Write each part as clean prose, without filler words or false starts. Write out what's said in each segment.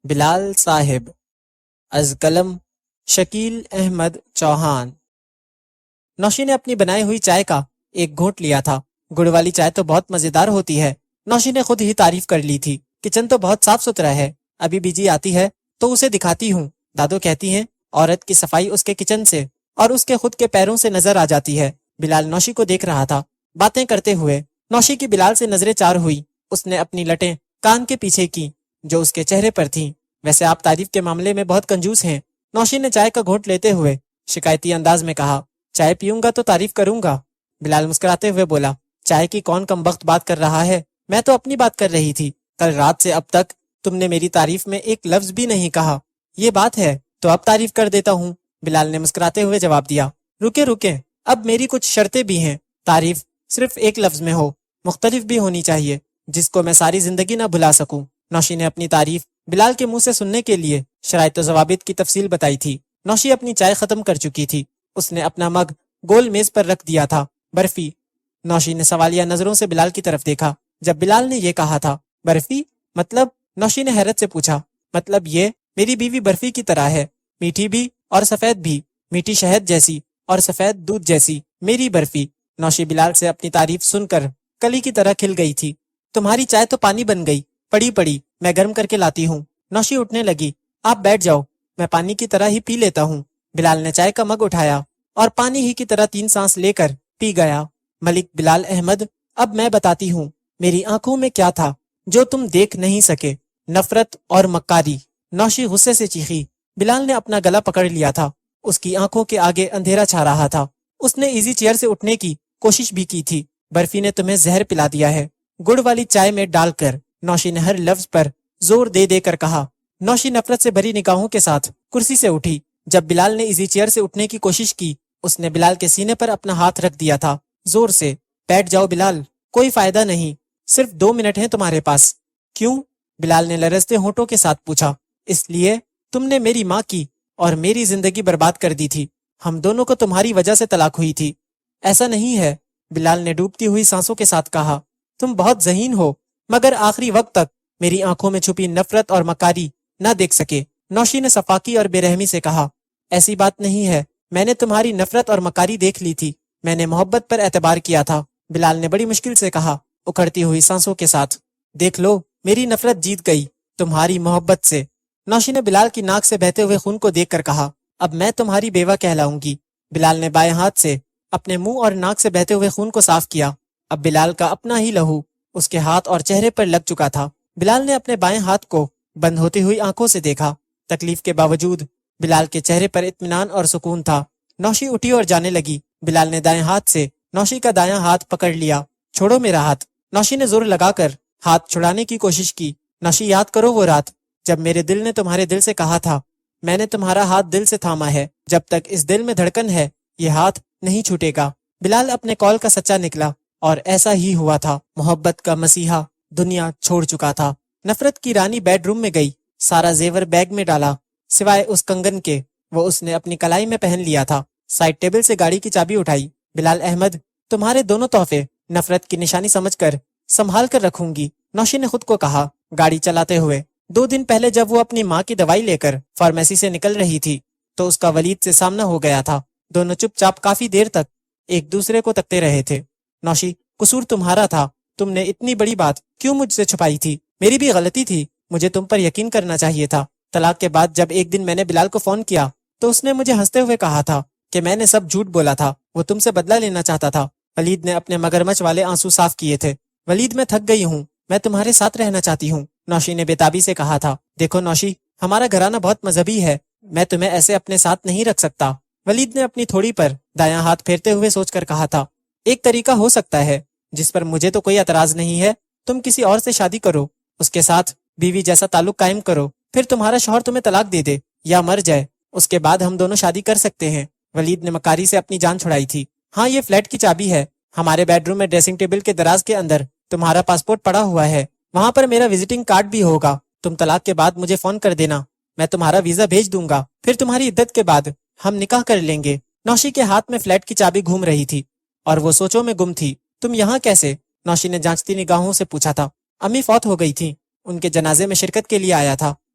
بلال صاحب از قلم شکیل احمد چوہان۔ نوشی نے اپنی بنائی ہوئی چائے کا ایک گھونٹ لیا تھا۔ گڑ والی چائے تو بہت مزیدار ہوتی ہے۔ نوشی نے خود ہی تعریف کر لی تھی۔ کچن تو بہت صاف ستھرا ہے، ابھی بیجی آتی ہے تو اسے دکھاتی ہوں۔ دادو کہتی ہیں عورت کی صفائی اس کے کچن سے اور اس کے خود کے پیروں سے نظر آ جاتی ہے۔ بلال نوشی کو دیکھ رہا تھا، باتیں کرتے ہوئے۔ نوشی کی بلال سے نظریں چار ہوئی۔ اس نے اپنی لٹیں کان کے پیچھے کی جو اس کے چہرے پر تھیں۔ ویسے آپ تعریف کے معاملے میں بہت کنجوس ہیں، نوشی نے چائے کا گھونٹ لیتے ہوئے شکایتی انداز میں کہا۔ چائے پیوں گا تو تعریف کروں گا، بلال مسکراتے ہوئے بولا۔ چائے کی کون کم بخت بات کر رہا ہے، میں تو اپنی بات کر رہی تھی۔ کل رات سے اب تک تم نے میری تعریف میں ایک لفظ بھی نہیں کہا۔ یہ بات ہے تو اب تعریف کر دیتا ہوں، بلال نے مسکراتے ہوئے جواب دیا۔ رکے اب میری کچھ شرطیں بھی ہیں۔ تعریف صرف ایک لفظ میں ہو، مختلف بھی ہونی چاہیے، جس کو میں ساری زندگی نہ بھلا سکوں۔ نوشی نے اپنی تعریف بلال کے منہ سے سننے کے لیے شرائط و ضوابط کی تفصیل بتائی تھی۔ نوشی اپنی چائے ختم کر چکی تھی۔ اس نے اپنا مگ گول میز پر رکھ دیا تھا۔ برفی؟ نوشی نے سوالیہ نظروں سے بلال کی طرف دیکھا۔ جب بلال نے یہ کہا تھا برفی مطلب، نوشی نے حیرت سے پوچھا۔ مطلب یہ میری بیوی برفی کی طرح ہے، میٹھی بھی اور سفید بھی، میٹھی شہد جیسی اور سفید دودھ جیسی میری برفی۔ نوشی بلال سے اپنی تعریف سن کر کلی کی طرح کھل گئی تھی۔ تمہاری چائے تو پانی بن گئی، پڑی میں گرم کر کے لاتی ہوں۔ نوشی اٹھنے لگی۔ آپ بیٹھ جاؤ، میں پانی کی طرح ہی پی لیتا ہوں۔ بلال نے چائے کا مگ اٹھایا اور پانی ہی کی طرح 3 سانس لے کر پی گیا۔ ملک بلال احمد، اب میں بتاتی ہوں میری آنکھوں میں کیا تھا جو تم دیکھ نہیں سکے، نفرت اور مکاری۔ نوشی غصے سے چیخی۔ بلال نے اپنا گلا پکڑ لیا تھا، اس کی آنکھوں کے آگے اندھیرا چھا رہا تھا۔ اس نے ایزی چیئر سے اٹھنے کی کوشش بھی کی تھی۔ برفی نے تمہیں زہر پلا دیا ہے، گڑ والی چائے میں ڈال کر، نوشی نے ہر لفظ پر زور دے دے کر کہا۔ نوشی نفرت سے بھری نگاہوں کے ساتھ کرسی سے اٹھی۔ جب بلال نے ایزی چیئر سے اٹھنے کی کوشش کی، اس نے بلال کے سینے پر اپنا ہاتھ رکھ دیا تھا زور سے۔ بیٹھ جاؤ بلال، کوئی فائدہ نہیں، صرف 2 منٹ ہیں تمہارے پاس۔ کیوں؟ بلال نے لرزتے ہونٹوں کے ساتھ پوچھا۔ اس لیے تم نے میری ماں کی اور میری زندگی برباد کر دی تھی، ہم دونوں کو تمہاری وجہ سے طلاق ہوئی تھی۔ ایسا نہیں ہے، بلال نے ڈوبتی ہوئی سانسوں کے ساتھ کہا۔ تم بہت ذہین ہو، مگر آخری وقت تک میری آنکھوں میں چھپی نفرت اور مکاری نہ دیکھ سکے، نوشی نے صفاقی اور بے رحمی سے کہا۔ ایسی بات نہیں ہے، میں نے تمہاری نفرت اور مکاری دیکھ لی تھی، میں نے محبت پر اعتبار کیا تھا، بلال نے بڑی مشکل سے کہا، اکھڑتی ہوئی سانسوں کے ساتھ۔ دیکھ لو، میری نفرت جیت گئی تمہاری محبت سے، نوشی نے بلال کی ناک سے بہتے ہوئے خون کو دیکھ کر کہا۔ اب میں تمہاری بیوہ کہلاؤں گی، بلال نے بائیں ہاتھ سے اپنے منہ اور ناک سے بہتے ہوئے خون کو صاف کیا۔ اب بلال کا اپنا ہی لہو اس کے ہاتھ اور چہرے پر لگ چکا تھا۔ بلال نے اپنے بائیں ہاتھ کو بند ہوتی ہوئی آنکھوں سے دیکھا۔ تکلیف کے باوجود بلال کے چہرے پر اطمینان اور سکون تھا۔ نوشی اٹھی اور جانے لگی۔ بلال نے دائیں ہاتھ سے نوشی کا دایاں ہاتھ پکڑ لیا۔ چھوڑو میرا ہاتھ، نوشی نے زور لگا کر ہاتھ چھڑانے کی کوشش کی۔ نوشی، یاد کرو وہ رات جب میرے دل نے تمہارے دل سے کہا تھا، میں نے تمہارا ہاتھ دل سے تھاما ہے، جب تک اس دل میں دھڑکن ہے یہ ہاتھ نہیں چھوٹے گا۔ بلال اپنے قول کا سچا نکلا اور ایسا ہی ہوا تھا۔ محبت کا مسیحا دنیا چھوڑ چکا تھا۔ نفرت کی رانی بیڈ روم میں گئی، سارا زیور بیگ میں ڈالا سوائے اس کنگن کے، وہ اس نے اپنی کلائی میں پہن لیا تھا۔ سائڈ ٹیبل سے گاڑی کی چابی اٹھائی۔ بلال احمد، تمہارے دونوں تحفے نفرت کی نشانی سمجھ کر سنبھال کر رکھوں گی، نوشی نے خود کو کہا گاڑی چلاتے ہوئے۔ 2 دن پہلے جب وہ اپنی ماں کی دوائی لے کر فارمیسی سے نکل رہی تھی تو اس کا ولید سے سامنا ہو گیا تھا۔ دونوں چپ چاپ کافی دیر تک ایک دوسرے کو تکتے رہے تھے۔ نوشی، قصور تمہارا تھا، تم نے اتنی بڑی بات کیوں مجھ سے چھپائی تھی؟ میری بھی غلطی تھی، مجھے تم پر یقین کرنا چاہیے تھا۔ طلاق کے بعد جب ایک دن میں نے بلال کو فون کیا تو اس نے مجھے ہنستے ہوئے کہا تھا کہ میں نے سب جھوٹ بولا تھا، وہ تم سے بدلہ لینا چاہتا تھا۔ ولید نے اپنے مگرمچھ والے آنسو صاف کیے تھے۔ ولید، میں تھک گئی ہوں، میں تمہارے ساتھ رہنا چاہتی ہوں، نوشی نے بےتابی سے کہا تھا۔ دیکھو نوشی، ہمارا گھرانہ بہت مذہبی ہے، میں تمہیں ایسے اپنے ساتھ نہیں رکھ سکتا۔ ولید نے اپنی تھوڑی پر دایاں ہاتھ پھیرتے ہوئے سوچ کر کہا تھا۔ ایک طریقہ ہو سکتا ہے جس پر مجھے تو کوئی اعتراض نہیں ہے، تم کسی اور سے شادی کرو، اس کے ساتھ بیوی جیسا تعلق قائم کرو، پھر تمہارا شوہر تمہیں طلاق دے دے یا مر جائے، اس کے بعد ہم دونوں شادی کر سکتے ہیں۔ ولید نے مکاری سے اپنی جان چھڑائی تھی۔ ہاں، یہ فلیٹ کی چابی ہے، ہمارے بیڈ روم میں ڈریسنگ ٹیبل کے دراز کے اندر تمہارا پاسپورٹ پڑا ہوا ہے، وہاں پر میرا وزٹنگ کارڈ بھی ہوگا۔ تم طلاق کے بعد مجھے فون کر دینا، میں تمہارا ویزا بھیج دوں گا، پھر تمہاری عدت کے بعد ہم نکاح کر لیں گے۔ نوشی کے ہاتھ میں فلیٹ کی چابی گھوم رہی تھی اور وہ سوچوں میں گم تھی۔ تم یہاں کیسے؟ نوشی نے جانچتی نگاہوں سے پوچھا تھا۔ امی فوت ہو گئی تھی، ان کے جنازے میں شرکت کے لیے آیا تھا۔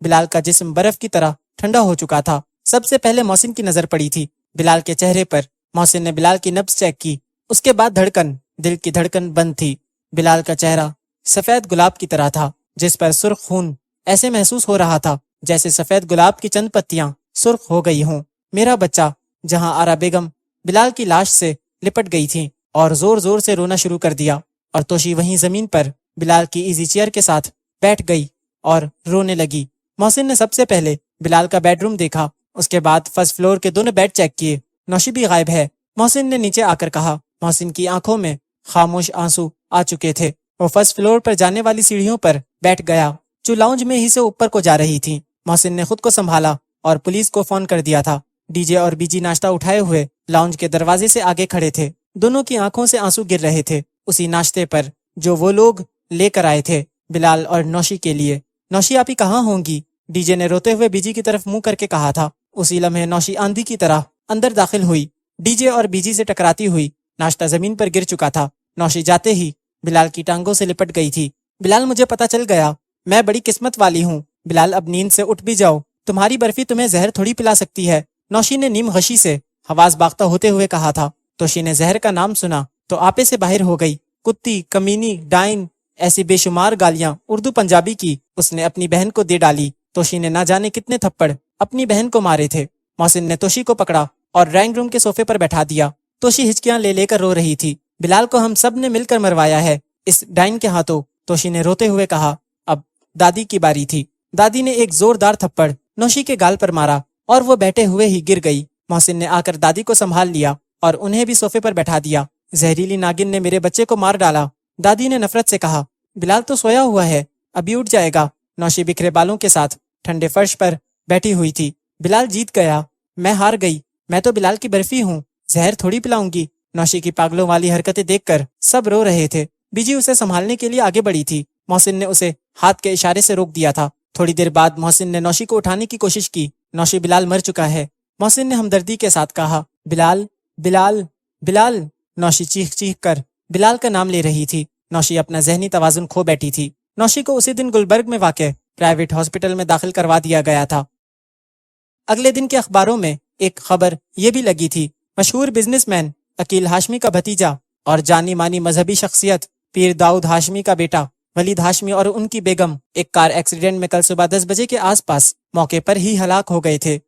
بلال کا جسم برف کی طرح ٹھنڈا ہو چکا تھا۔ سب سے پہلے محسن کی نظر پڑی تھی بلال کے چہرے پر۔ محسن نے بلال کی نبض چیک کی، اس کے بعد دل کی دھڑکن بند تھی۔ بلال کا چہرہ سفید گلاب کی طرح تھا جس پر سرخ خون ایسے محسوس ہو رہا تھا جیسے سفید گلاب کی چند پتیاں سرخ ہو گئی ہوں۔ میرا بچہ، جہاں آرا بیگم بلال کی لاش سے لپٹ گئی تھی اور زور زور سے رونا شروع کر دیا، اور توشی وہیں زمین پر بلال کی ایزی چیئر کے ساتھ بیٹھ گئی اور رونے لگی۔ محسن نے سب سے پہلے بلال کا بیڈ روم دیکھا، اس کے بعد فرسٹ فلور کے دونوں بیڈ چیک کیے۔ نوشی بھی غائب ہے، محسن نے نیچے آ کر کہا۔ محسن کی آنکھوں میں خاموش آنسو آ چکے تھے۔ وہ فرسٹ فلور پر جانے والی سیڑھیوں پر بیٹھ گیا جو لاؤنج میں ہی سے اوپر کو جا رہی تھی۔ محسن نے خود کو سنبھالا اور پولیس کو فون کر دیا تھا۔ ڈی جے اور بی جی ناشتہ اٹھائے ہوئے لاؤنج کے دروازے سے آگے کھڑے تھے۔ دونوں کی آنکھوں سے آنسو گر رہے تھے اسی ناشتے پر جو وہ لوگ لے کر آئے تھے بلال اور نوشی کے لیے۔ نوشی آپ ہی کہاں ہوں گی؟ ڈی جے نے روتے ہوئے بی جی کی طرف منہ کر کے کہا تھا۔ اسی لمحے نوشی آندھی کی طرح اندر داخل ہوئی، ڈی جے اور بی جی سے ٹکراتی ہوئی۔ ناشتہ زمین پر گر چکا تھا۔ نوشی جاتے ہی بلال کی ٹانگوں سے لپٹ گئی تھی۔ بلال، مجھے پتا چل گیا، میں بڑی قسمت والی ہوں۔ بلال، اب نیند سے اٹھ بھی جاؤ، تمہاری برفی تمہیں زہر تھوڑی پلا سکتی ہے، نوشی نے نیم غشی سے حواس باختہ ہوتے ہوئے کہا تھا۔ توشی نے زہر کا نام سنا تو آپے سے باہر ہو گئی۔ کتی، کمینی، ڈائن، ایسی بے شمار گالیاں اردو پنجابی کی اس نے اپنی بہن کو دے ڈالی۔ توشی نے نہ جانے کتنے تھپڑ اپنی بہن کو مارے تھے۔ محسن نے توشی کو پکڑا اور ڈرائنگ روم کے صوفے پر بیٹھا دیا۔ توشی ہچکیاں لے لے کر رو رہی تھی۔ بلال کو ہم سب نے مل کر مروایا ہے اس ڈائن کے ہاتھوں، توشی نے روتے ہوئے کہا۔ اب دادی کی باری تھی۔ دادی نے ایک زوردار تھپڑ نوشی کے گال پر مارا اور وہ بیٹھے ہوئے ہی گر گئی۔ محسن نے آ کر دادی کو سنبھال لیا اور انہیں بھی صوفے پر بیٹھا دیا۔ زہریلی ناگن نے میرے بچے کو مار ڈالا، دادی نے نفرت سے کہا۔ بلال تو سویا ہوا ہے، ابھی اٹھ جائے گا۔ نوشی بکھرے بالوں کے ساتھ ٹھنڈے فرش پر بیٹھی ہوئی تھی۔ بلال جیت گیا، میں ہار گئی، میں تو بلال کی برفی ہوں، زہر تھوڑی پلاؤں گی۔ نوشی کی پاگلوں والی حرکتیں دیکھ کر سب رو رہے تھے۔ بیجی اسے سنبھالنے کے لیے آگے بڑھی تھی۔ محسن نے اسے ہاتھ کے اشارے سے روک دیا تھا۔ تھوڑی دیر بعد محسن نے نوشی کو اٹھانے کی کوشش کی۔ نوشی، بلال مر چکا ہے، محسن نے ہمدردی کے ساتھ کہا۔ بلال، بلال، بلال، نوشی چیخ چیخ کر بلال کا نام لے رہی تھی۔ نوشی اپنا ذہنی توازن کھو بیٹھی تھی۔ نوشی کو اسی دن گلبرگ میں واقع پرائیویٹ ہاسپٹل میں داخل کروا دیا گیا تھا۔ اگلے دن کے اخباروں میں ایک خبر یہ بھی لگی تھی، مشہور بزنس مین عقیل ہاشمی کا بھتیجا اور جانی مانی مذہبی شخصیت پیر داؤد ہاشمی کا بیٹا ولید ہاشمی اور ان کی بیگم ایک کار ایکسیڈنٹ میں کل صبح 10 بجے کے آس پاس موقع پر ہی ہلاک ہو گئے تھے۔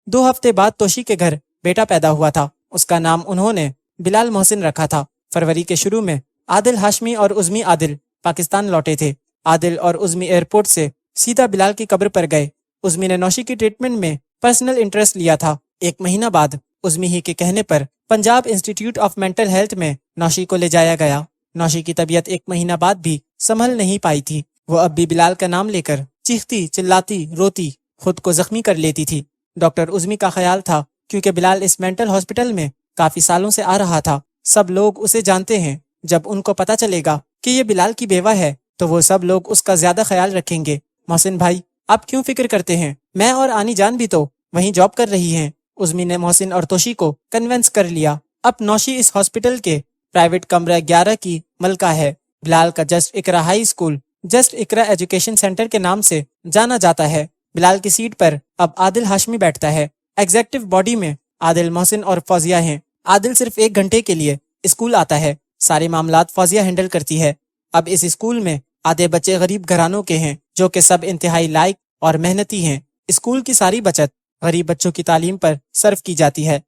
2 ہفتے بعد توشی کے گھر بیٹا پیدا ہوا تھا۔ اس کا نام انہوں نے بلال محسن رکھا تھا۔ فروری کے شروع میں عادل ہاشمی اور عظمی عادل پاکستان لوٹے تھے۔ عادل اور عظمی ایئرپورٹ سے سیدھا بلال کی قبر پر گئے۔ عظمی نے نوشی کی ٹریٹمنٹ میں پرسنل انٹرسٹ لیا تھا۔ 1 مہینہ بعد عظمی ہی کے کہنے پر Punjab institute of mental health میں نوشی کو لے جایا گیا۔ نوشی کی طبیعت 1 مہینہ بعد بھی سنبھل نہیں پائی تھی۔ وہ اب بھی بلال کا نام لے کر چیختی، چلاتی، روتی، خود کو زخمی کر لیتی تھی۔ ڈاکٹر عظمی کا خیال تھا کیونکہ بلال اس مینٹل ہاسپٹل میں کافی سالوں سے آ رہا تھا، سب لوگ اسے جانتے ہیں، جب ان کو پتا چلے گا کہ یہ بلال کی بیوہ ہے تو وہ سب لوگ اس کا زیادہ خیال رکھیں گے۔ محسن بھائی، آپ کیوں فکر کرتے ہیں؟ میں اور آنی جان بھی تو وہیں جاب کر رہی ہیں۔ عظمی نے محسن اور توشی کو کنونس کر لیا۔ اب نوشی اس ہاسپٹل کے پرائیویٹ کمرہ 11 کی ملکہ ہے۔ بلال کا جسٹ اقرا ہائی اسکول جسٹ اقرا ایجوکیشن سینٹر کے نام سے جانا جاتا ہے۔ بلال کی سیٹ پر اب عادل ہاشمی بیٹھتا ہے۔ ایگزیکٹو باڈی میں عادل، محسن اور فوزیہ ہیں۔ عادل صرف 1 گھنٹے کے لیے اسکول آتا ہے، سارے معاملات فوزیہ ہینڈل کرتی ہے۔ اب اس اسکول میں آدھے بچے غریب گھرانوں کے ہیں جو کہ سب انتہائی لائق اور محنتی ہیں۔ اسکول کی ساری بچت غریب بچوں کی تعلیم پر صرف کی جاتی ہے۔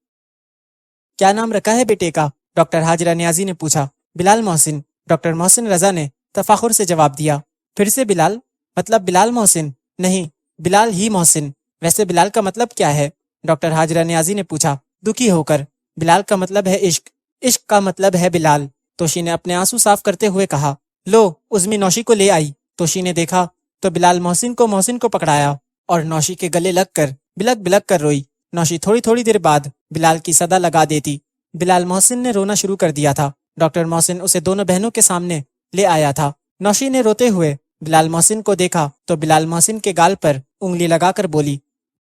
کیا نام رکھا ہے بیٹے کا؟ ڈاکٹر حاجرہ نیازی نے پوچھا۔ بلال محسن، ڈاکٹر محسن رضا نے تفاخر سے جواب دیا۔ پھر سے بلال؟ مطلب بلال محسن؟ نہیں، بلال ہی محسن۔ ویسے بلال کا مطلب کیا ہے؟ ڈاکٹر حاجرہ نیازی نے پوچھا دکھی ہو کر۔ بلال کا مطلب ہے عشق، عشق کا مطلب ہے بلال، توشی نے اپنے آنسو صاف کرتے ہوئے کہا۔ لو، عظمی نوشی کو لے آئی۔ توشی نے دیکھا تو بلال محسن کو پکڑایا اور نوشی کے گلے لگ کر بلک بلک کر روئی۔ نوشی تھوڑی دیر بعد بلال کی صدا لگا دیتی۔ بلال محسن نے رونا شروع کر دیا تھا۔ ڈاکٹر محسن اسے دونوں بہنوں کے سامنے لے آیا تھا۔ نوشی نے روتے ہوئے بلال محسن کو دیکھا تو بلال محسن کے گال پر انگلی لگا کر بولی،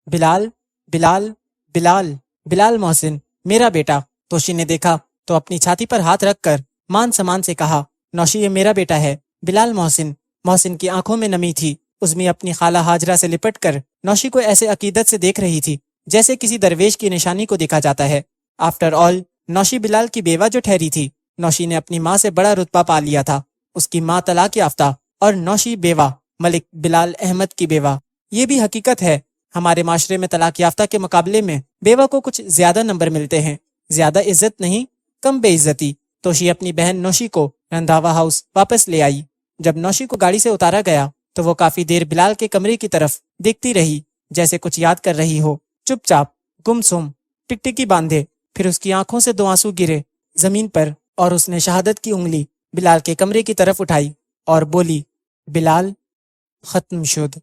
بلال، بلال، بلال، بلال محسن، میرا بیٹا۔ توشی نے دیکھا تو اپنی چھاتی پر ہاتھ رکھ کر مان سمان سے کہا، نوشی، یہ میرا بیٹا ہے، بلال محسن۔ محسن کی آنکھوں میں نمی تھی، عزمی اپنی خالہ ہاجرہ سے لپٹ کر نوشی کو ایسے عقیدت سے دیکھ رہی تھی جیسے کسی درویش کی نشانی کو دیکھا جاتا ہے۔ آفٹر آل نوشی بلال کی بیوہ جو ٹھہری تھی۔ نوشی نے اپنی ماں سے بڑا رتبہ پا لیا تھا۔ اس کی ماں طلاق یافتہ اور نوشی بیوہ، ملک بلال احمد کی بیوہ۔ یہ بھی حقیقت ہے، ہمارے معاشرے میں طلاق یافتہ کے مقابلے میں بیوہ کو کچھ زیادہ نمبر ملتے ہیں، زیادہ عزت نہیں، کم بے عزتی۔ توشی اپنی بہن نوشی کو رندھاوا ہاؤس واپس لے آئی۔ جب نوشی کو گاڑی سے اتارا گیا تو وہ کافی دیر بلال کے کمرے کی طرف دیکھتی رہی، جیسے کچھ یاد کر رہی ہو، چپ چاپ، گم سم، ٹکٹکی باندھے۔ پھر اس کی آنکھوں سے 2 آنسو گرے زمین پر اور اس نے شہادت کی انگلی بلال کے کمرے کی طرف اٹھائی اور بولی، بلال، ختم شد۔